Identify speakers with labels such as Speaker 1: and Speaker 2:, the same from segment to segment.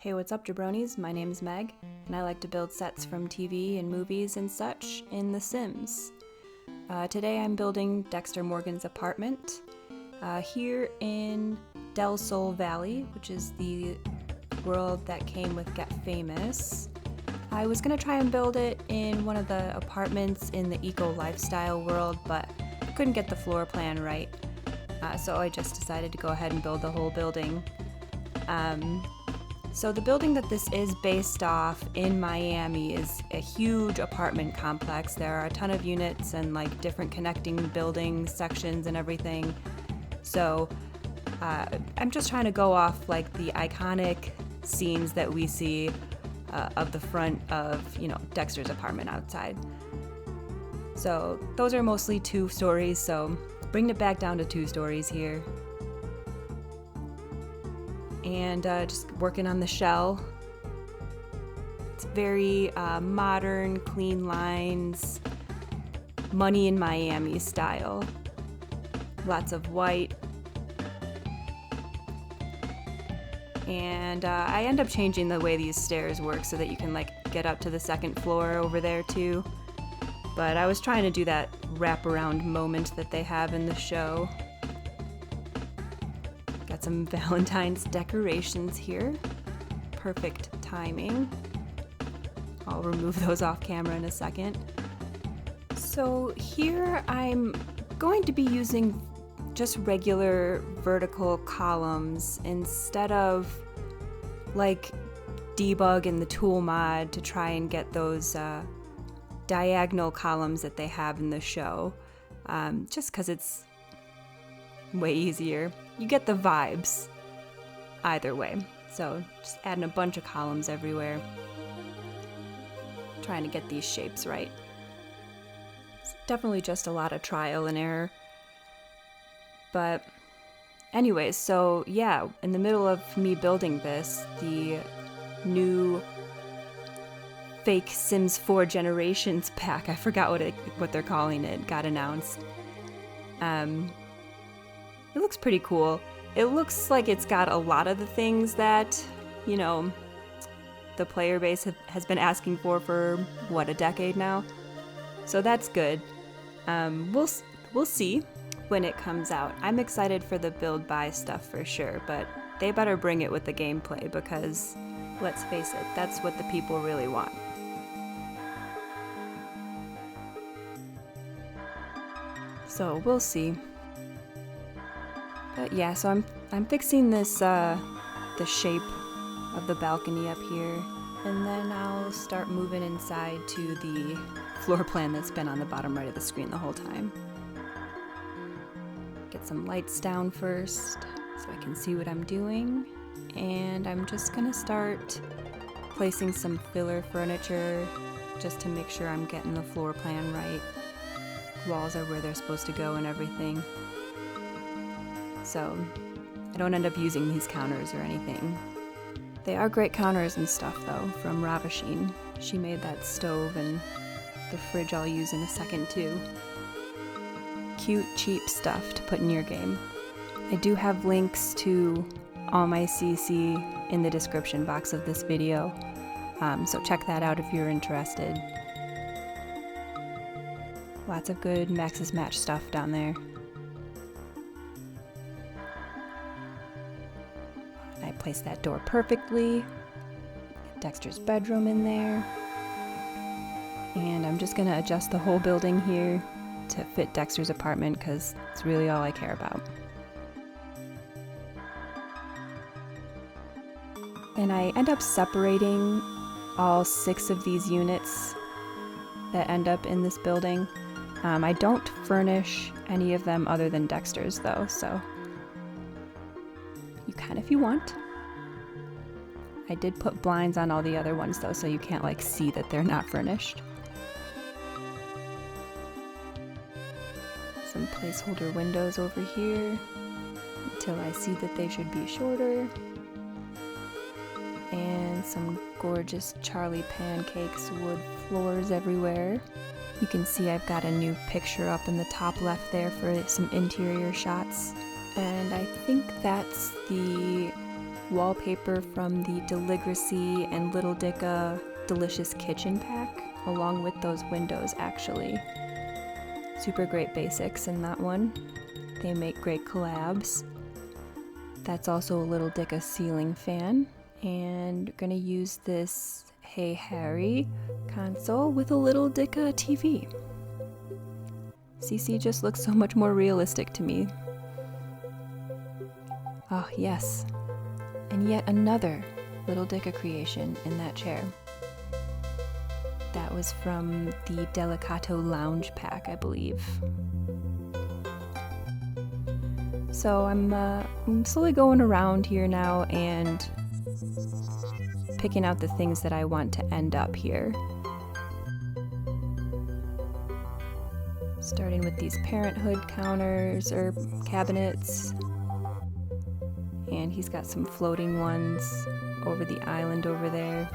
Speaker 1: Hey, what's up, jabronis? My name's Meg, and I like to build sets from TV and movies and such in The Sims. Today I'm building Dexter Morgan's apartment here in Del Sol Valley, which is the world that came with Get Famous. I was gonna try and build it in one of the apartments in the eco lifestyle world, but I couldn't get the floor plan right, so I just decided to go ahead and build the whole building. So the building that this is based off in Miami is a huge apartment complex. There are a ton of units and like different connecting building sections and everything. So I'm just trying to go off like the iconic scenes that we see of the front of, Dexter's apartment outside. So those are mostly 2 stories, so bring it back down to 2 stories here. And just working on the shell. It's very modern, clean lines, Money in Miami style. Lots of white. And I end up changing the way these stairs work so that you can get up to the 2nd floor over there too. But I was trying to do that wraparound moment that they have in the show. Got some Valentine's decorations here. Perfect timing. I'll remove those off camera in a second. So here I'm going to be using just regular vertical columns instead of debug in the tool mod to try and get those diagonal columns that they have in the show, just because it's way easier. You get the vibes either way. So just adding a bunch of columns everywhere. Trying to get these shapes right. It's definitely just a lot of trial and error. But anyways, so yeah, in the middle of me building this, the new fake Sims 4 Generations pack, I forgot what they're calling it, got announced. It looks pretty cool. It looks like it's got a lot of the things that, the player base has been asking for a decade now. So that's good. We'll see when it comes out. I'm excited for the build buy stuff for sure, but they better bring it with the gameplay because, let's face it, that's what the people really want. So we'll see. But yeah, so I'm fixing this the shape of the balcony up here, and then I'll start moving inside to the floor plan that's been on the bottom right of the screen the whole time. Get some lights down first so I can see what I'm doing, and I'm just gonna start placing some filler furniture just to make sure I'm getting the floor plan right. Walls are where they're supposed to go and everything. So I don't end up using these counters or anything. They are great counters and stuff though, from Ravishing. She made that stove and the fridge I'll use in a second too. Cute, cheap stuff to put in your game. I do have links to all my CC in the description box of this video, so check that out if you're interested. Lots of good Max's Match stuff down there. I placed that door perfectly. Get Dexter's bedroom in there. And I'm just gonna adjust the whole building here to fit Dexter's apartment because it's really all I care about. And I end up separating all 6 of these units that end up in this building. I don't furnish any of them other than Dexter's though, so you can if you want. I did put blinds on all the other ones though, so you can't see that they're not furnished. Some placeholder windows over here until I see that they should be shorter. And some gorgeous Charlie pancakes wood floors everywhere. You can see I've got a new picture up in the top left there for some interior shots. And I think that's the wallpaper from the Deligracy and Little Dicka Delicious Kitchen pack, along with those windows actually. Super great basics in that one. They make great collabs. That's also a Little Dicka ceiling fan. And we're gonna use this Hey Harry console with a Little Dicka TV. CC just looks so much more realistic to me. Oh yes, and yet another Little Dicka creation in that chair. That was from the Delicato Lounge pack, I believe. So I'm slowly going around here now and picking out the things that I want to end up here. Starting with these parenthood counters or cabinets. And he's got some floating ones over the island over there.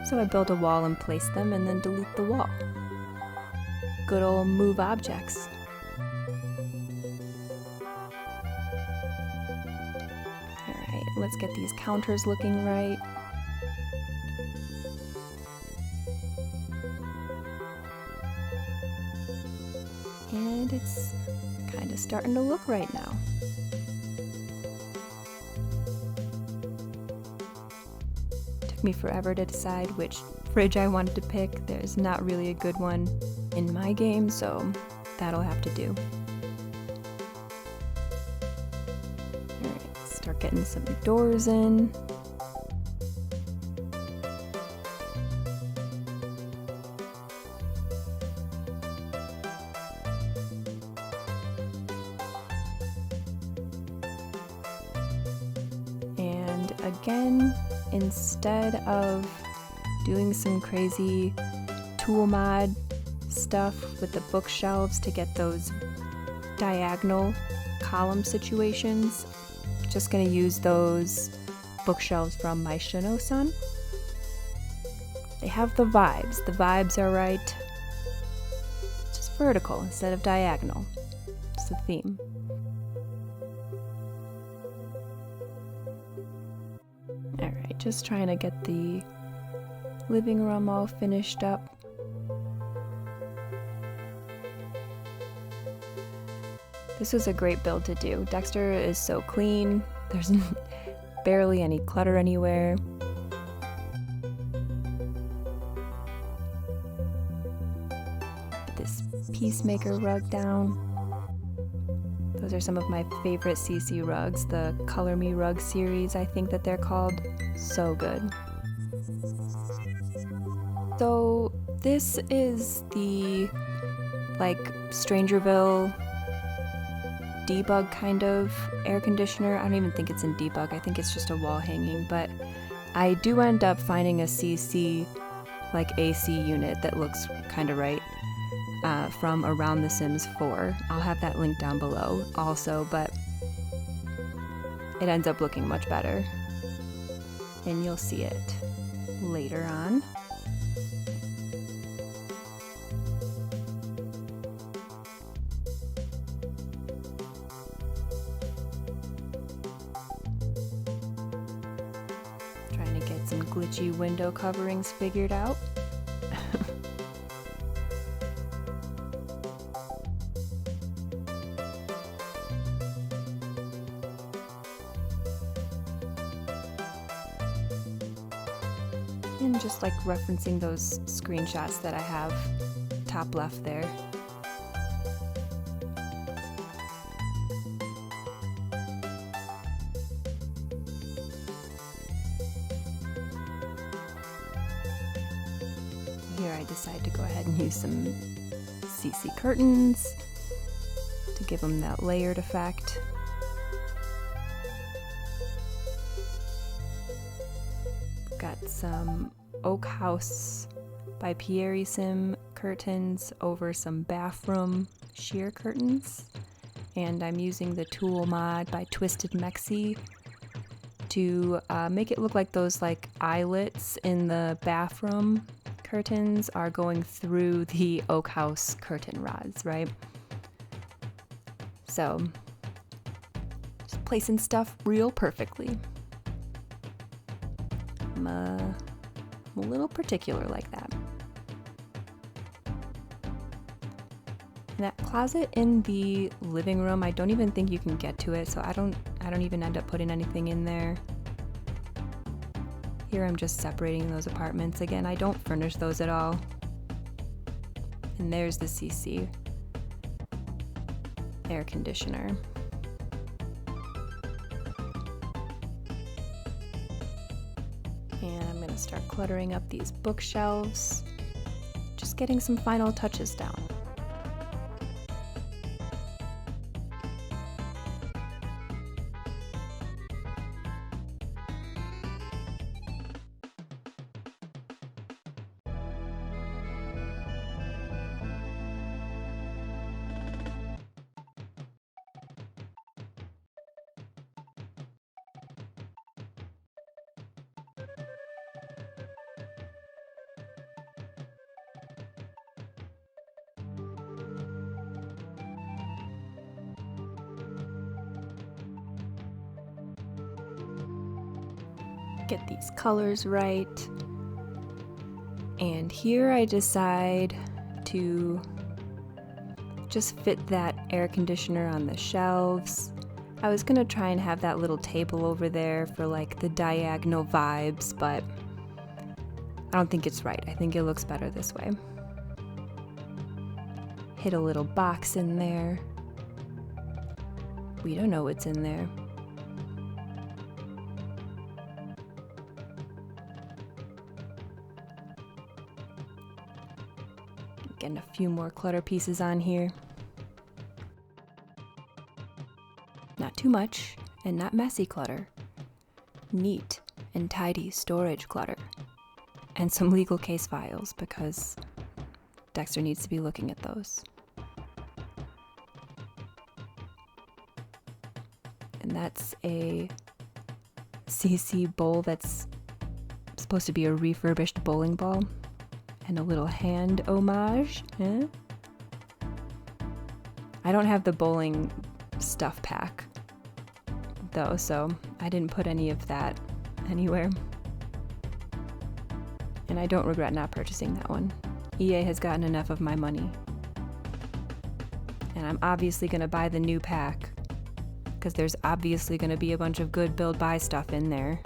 Speaker 1: So I build a wall and place them and then delete the wall. Good old move objects. Alright, let's get these counters looking right. And it's kind of starting to look right now. Took me forever to decide which fridge I wanted to pick. There's not really a good one in my game, so that'll have to do. Alright, start getting some doors in. And again, instead of doing some crazy tool mod stuff with the bookshelves to get those diagonal column situations, just gonna use those bookshelves from my Shino-san. They have the vibes. The vibes are right. Just vertical instead of diagonal. It's the theme. Alright, just trying to get the living room all finished up. This was a great build to do. Dexter is so clean. There's barely any clutter anywhere. This Peacemaker rug down. Those are some of my favorite CC rugs, the Color Me Rug series, I think that they're called. So good. So this is the Strangerville debug kind of air conditioner. I don't even think it's in debug. I think it's just a wall hanging, but I do end up finding a CC AC unit that looks kind of right from Around The Sims 4. I'll have that link down below also, but it ends up looking much better. And you'll see it later on. Trying to get some glitchy window coverings figured out. And just referencing those screenshots that I have top left there. Here I decide to go ahead and use some CC curtains to give them that layered effect. Got some Oak House by Pierre Sim curtains over some bathroom sheer curtains, and I'm using the tool mod by Twisted Mexi to make it look like those eyelets in the bathroom curtains are going through the Oak House curtain rods, right? So just placing stuff real perfectly. I'm a little particular like that. And that closet in the living room, I don't even think you can get to it, so I don't even end up putting anything in there. Here I'm just separating those apartments. Again, I don't furnish those at all. And there's the CC air conditioner. And I'm gonna start cluttering up these bookshelves, just getting some final touches down. Get these colors right. And here I decide to just fit that air conditioner on the shelves. I was gonna try and have that little table over there for like the diagonal vibes, but I don't think it's right. I think it looks better this way. Hit a little box in there. We don't know what's in there. Getting a few more clutter pieces on here. Not too much and not messy clutter. Neat and tidy storage clutter. And some legal case files because Dexter needs to be looking at those. And that's a CC bowl that's supposed to be a refurbished bowling ball. And a little hand homage. Eh? I don't have the bowling stuff pack though, so I didn't put any of that anywhere. And I don't regret not purchasing that one. EA has gotten enough of my money. And I'm obviously gonna buy the new pack because there's obviously gonna be a bunch of good build buy stuff in there.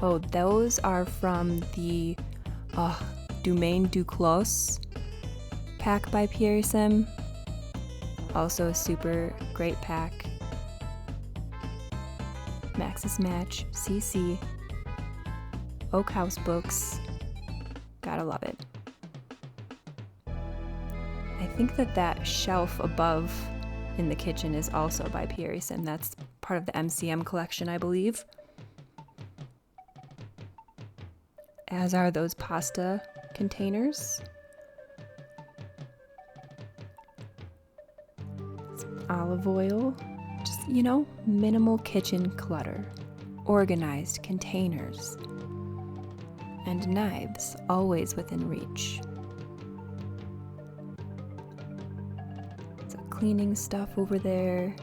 Speaker 1: Oh, those are from the Domaine du Clos pack by Pierre Sim. Also a super great pack. Maxis Match, CC, Oak House Books. Gotta love it. I think that shelf above in the kitchen is also by Pierre Sim. That's part of the MCM collection, I believe. As are those pasta containers. Some olive oil. Just, minimal kitchen clutter. Organized containers. And knives, always within reach. Some cleaning stuff over there.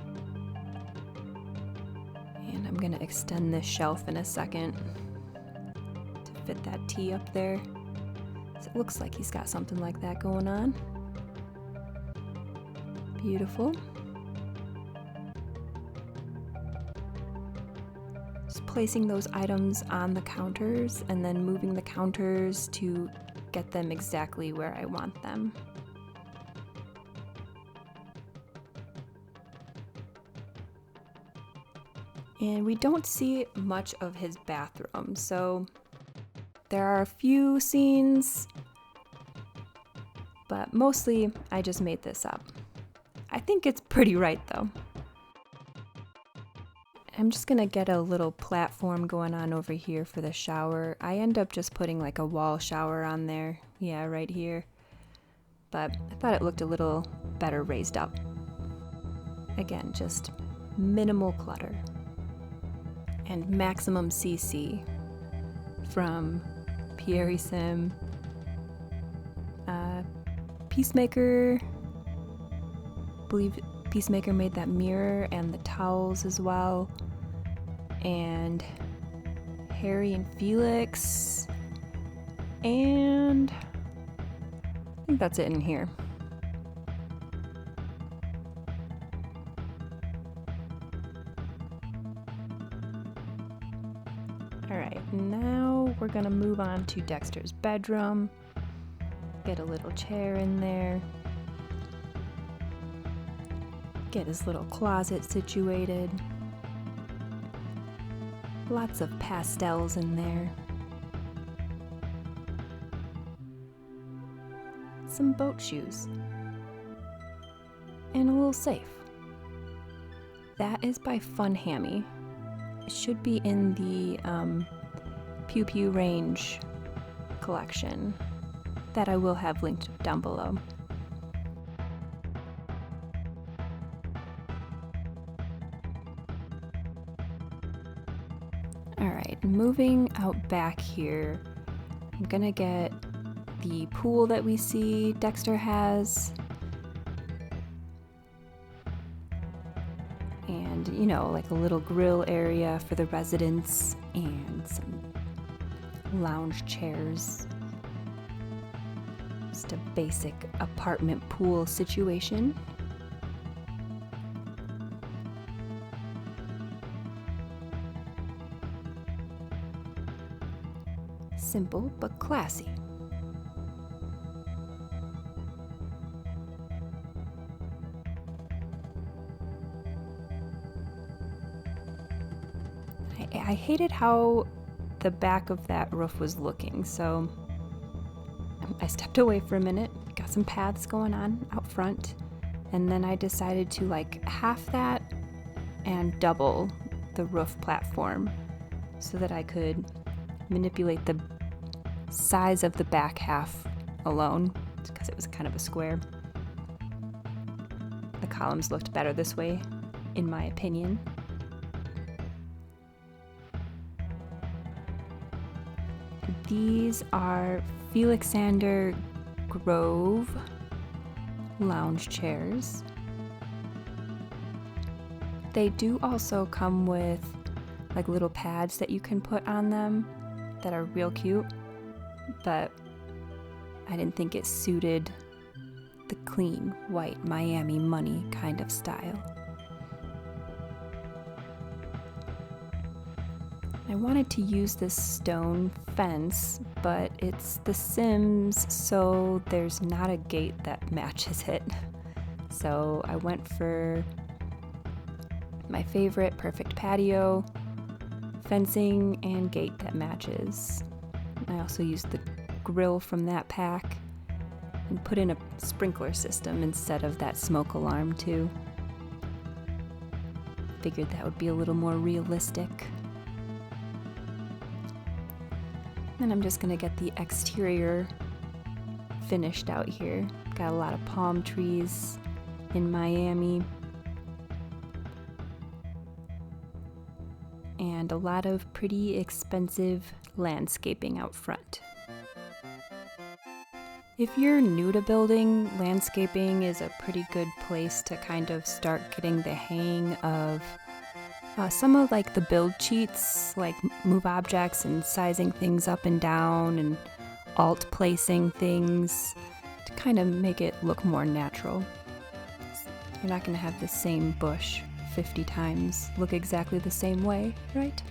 Speaker 1: And I'm gonna extend this shelf in a second. Fit that tea up there. So it looks like he's got something like that going on. Beautiful. Just placing those items on the counters and then moving the counters to get them exactly where I want them. And we don't see much of his bathroom, so there are a few scenes, but mostly I just made this up. I think it's pretty right though. I'm just gonna get a little platform going on over here for the shower. I end up just putting like a wall shower on there. Yeah, right here. But I thought it looked a little better raised up. Again, just minimal clutter. And maximum CC from Pierre Sim, Peacemaker. I believe Peacemaker made that mirror and the towels as well. And Harry and Felix. And I think that's it in here. Alright, now we're gonna move on to Dexter's bedroom. Get a little chair in there. Get his little closet situated. Lots of pastels in there. Some boat shoes. And a little safe. That is by Fun Hammy. It should be in the Pew Pew Range collection that I will have linked down below. Alright, moving out back here, I'm gonna get the pool that we see Dexter has. And, you know, like a little grill area for the residents and some lounge chairs. Just a basic apartment pool situation. Simple but classy. I hated how the back of that roof was looking, so I stepped away for a minute, got some paths going on out front, and then I decided to like half that and double the roof platform so that I could manipulate the size of the back half alone, because it was kind of a square. The columns looked better this way, in my opinion. These are Felixander Grove lounge chairs. They do also come with like little pads that you can put on them that are real cute, but I didn't think it suited the clean, white, Miami money kind of style. I wanted to use this stone fence, but it's The Sims, so there's not a gate that matches it. So I went for my favorite perfect patio, fencing, and gate that matches. I also used the grill from that pack and put in a sprinkler system instead of that smoke alarm too. Figured that would be a little more realistic. And I'm just gonna get the exterior finished out here. Got a lot of palm trees in Miami. And a lot of pretty expensive landscaping out front. If you're new to building, landscaping is a pretty good place to kind of start getting the hang of some of like the build cheats, like move objects and sizing things up and down and alt placing things to kind of make it look more natural. You're not going to have the same bush 50 times look exactly the same way, right?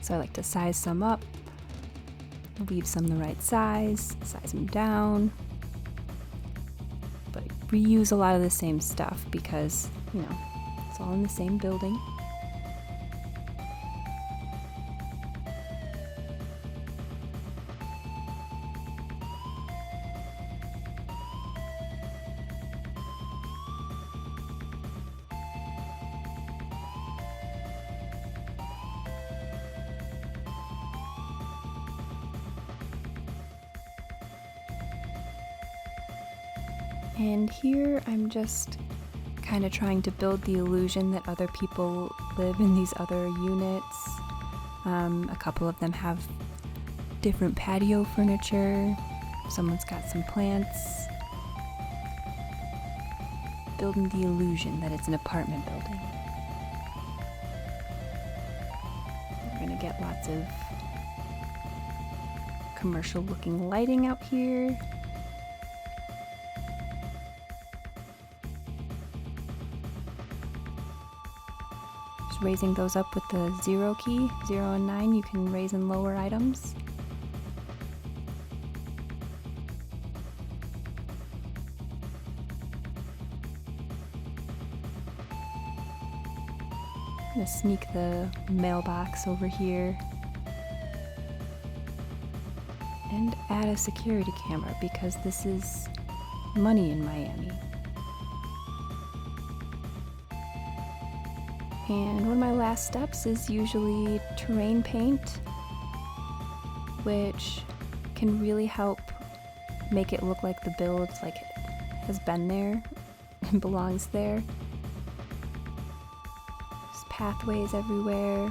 Speaker 1: So I like to size some up, leave some the right size them down, but reuse a lot of the same stuff because, you know, it's all in the same building. And here I'm just kind of trying to build the illusion that other people live in these other units. A couple of them have different patio furniture. Someone's got some plants. Building the illusion that it's an apartment building. We're gonna get lots of commercial looking lighting out here. Just raising those up with the 0 key, 0 and 9, you can raise and lower items. I'm gonna sneak the mailbox over here and add a security camera because this is money in Miami. And one of my last steps is usually terrain paint, which can really help make it look like the build has been there and belongs there. Pathways everywhere,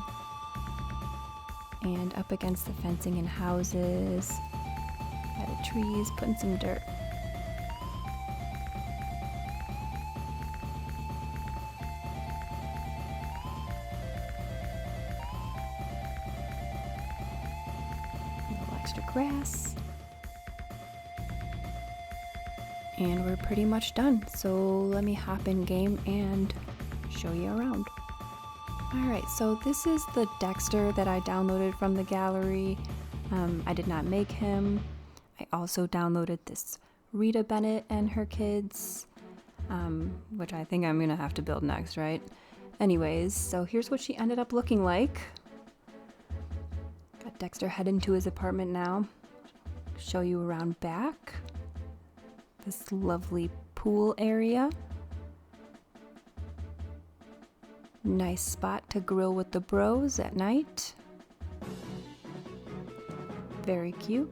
Speaker 1: and up against the fencing and houses. Added trees, putting some dirt. A little extra grass. And we're pretty much done. So let me hop in game and show you around. Alright, so this is the Dexter that I downloaded from the gallery. I did not make him. I also downloaded this Rita Bennett and her kids, which I think I'm gonna have to build next, right? Anyways, so here's what she ended up looking like. Got Dexter heading to his apartment now. Show you around back. This lovely pool area. Nice spot to grill with the bros at night. Very cute.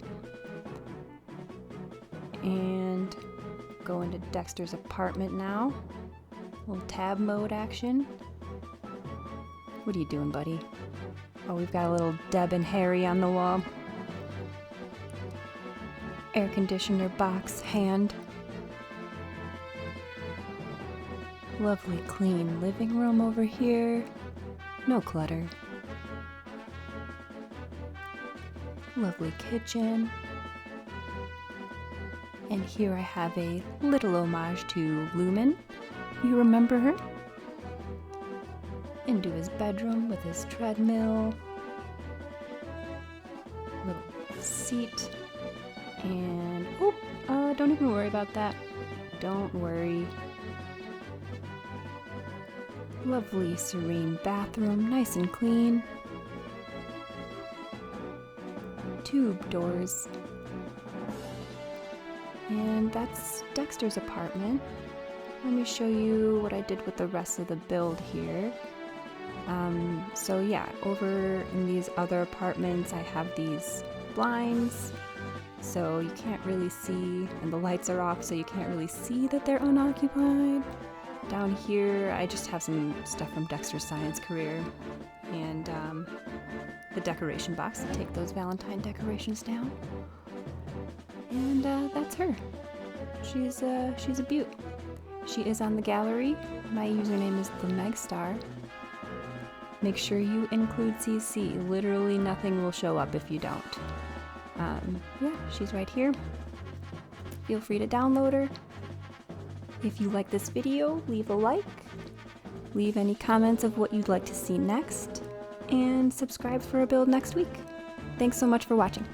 Speaker 1: And go into Dexter's apartment now. Little tab mode action. What are you doing, buddy? Oh, we've got a little Deb and Harry on the wall. Air conditioner box hand. Lovely clean living room over here. No clutter. Lovely kitchen. And here I have a little homage to Lumen. You remember her? Into his bedroom with his treadmill. Little seat. And, don't even worry about that. Don't worry. Lovely, serene bathroom, nice and clean. Tube doors. And that's Dexter's apartment. Let me show you what I did with the rest of the build here. So yeah, over in these other apartments, I have these blinds. So you can't really see, and the lights are off, so you can't really see that they're unoccupied. Down here, I just have some stuff from Dexter's science career, and the decoration box to take those Valentine decorations down. And that's her. She's a beaut. She is on the gallery. My username is TheMegstar. Make sure you include CC. Literally nothing will show up if you don't. Yeah, she's right here. Feel free to download her. If you like this video, leave a like. Leave any comments of what you'd like to see next. And subscribe for a build next week. Thanks so much for watching.